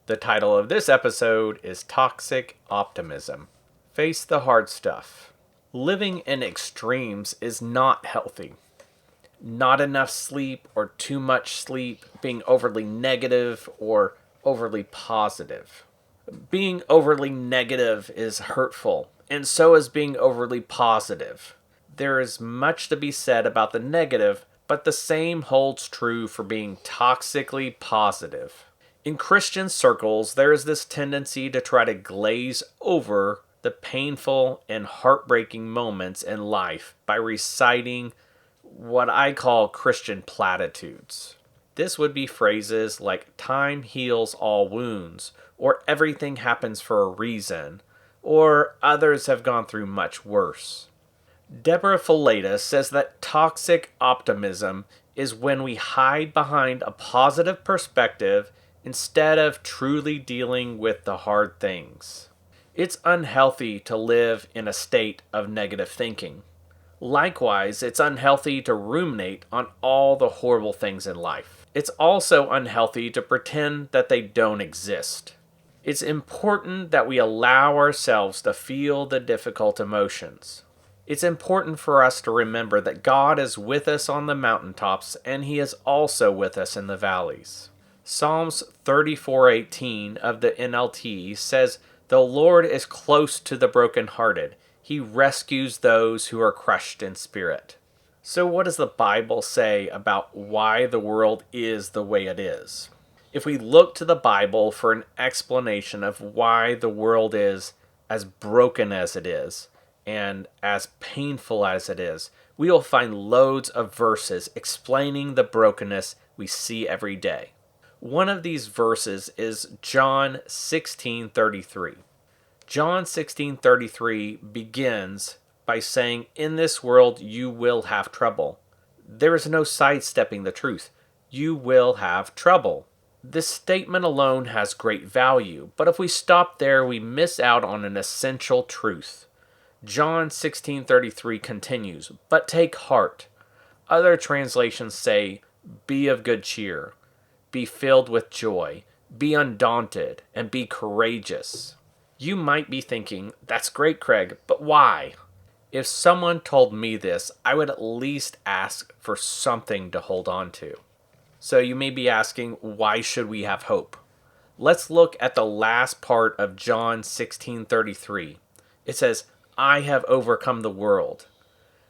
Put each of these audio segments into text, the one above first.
The title of this episode is Toxic Optimism. Face the hard stuff. Living in extremes is not healthy. Not enough sleep or too much sleep, being overly negative or overly positive. Being overly negative is hurtful, and so is being overly positive. There is much to be said about the negative, but the same holds true for being toxically positive. In Christian circles, there is this tendency to try to glaze over the painful and heartbreaking moments in life by reciting what I call Christian platitudes. This would be phrases like time heals all wounds, or everything happens for a reason, or others have gone through much worse. Debra Fileta says that toxic optimism is when we hide behind a positive perspective instead of truly dealing with the hard things. It's unhealthy to live in a state of negative thinking. Likewise, it's unhealthy to ruminate on all the horrible things in life. It's also unhealthy to pretend that they don't exist. It's important that we allow ourselves to feel the difficult emotions. It's important for us to remember that God is with us on the mountaintops and He is also with us in the valleys. Psalms 34:18 of the NLT says, "The Lord is close to the brokenhearted. He rescues those who are crushed in spirit." So what does the Bible say about why the world is the way it is? If we look to the Bible for an explanation of why the world is as broken as it is and as painful as it is, we will find loads of verses explaining the brokenness we see every day. One of these verses is John 16:33. John 16:33 begins by saying, "In this world you will have trouble." There is no sidestepping the truth. You will have trouble. This statement alone has great value, but if we stop there, we miss out on an essential truth. John 16:33 continues, "But take heart." Other translations say, "Be of good cheer. Be filled with joy, be undaunted, and be courageous." You might be thinking, "That's great, Craig, but why?" If someone told me this, I would at least ask for something to hold on to. So you may be asking, why should we have hope? Let's look at the last part of John 16:33. It says, "I have overcome the world."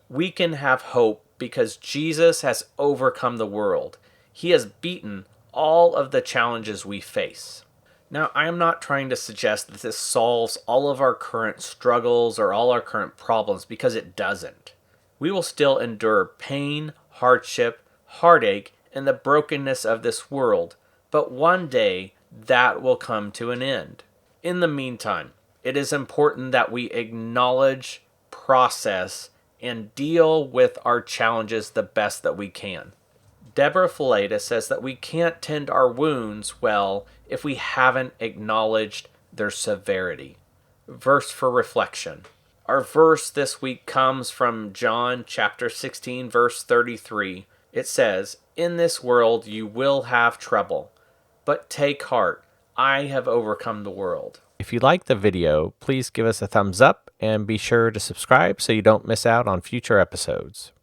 We can have hope because Jesus has overcome the world. He has beaten all of the challenges we face. Now, I am not trying to suggest that this solves all of our current struggles or all our current problems, because it doesn't. We will still endure pain, hardship, heartache, and the brokenness of this world, but one day that will come to an end. In the meantime, it is important that we acknowledge, process, and deal with our challenges the best that we can. Debra Fileta says that we can't tend our wounds well if we haven't acknowledged their severity. Verse for reflection. Our verse this week comes from John chapter 16, verse 33. It says, "In this world you will have trouble, but take heart, I have overcome the world." If you like the video, please give us a thumbs up and be sure to subscribe so you don't miss out on future episodes.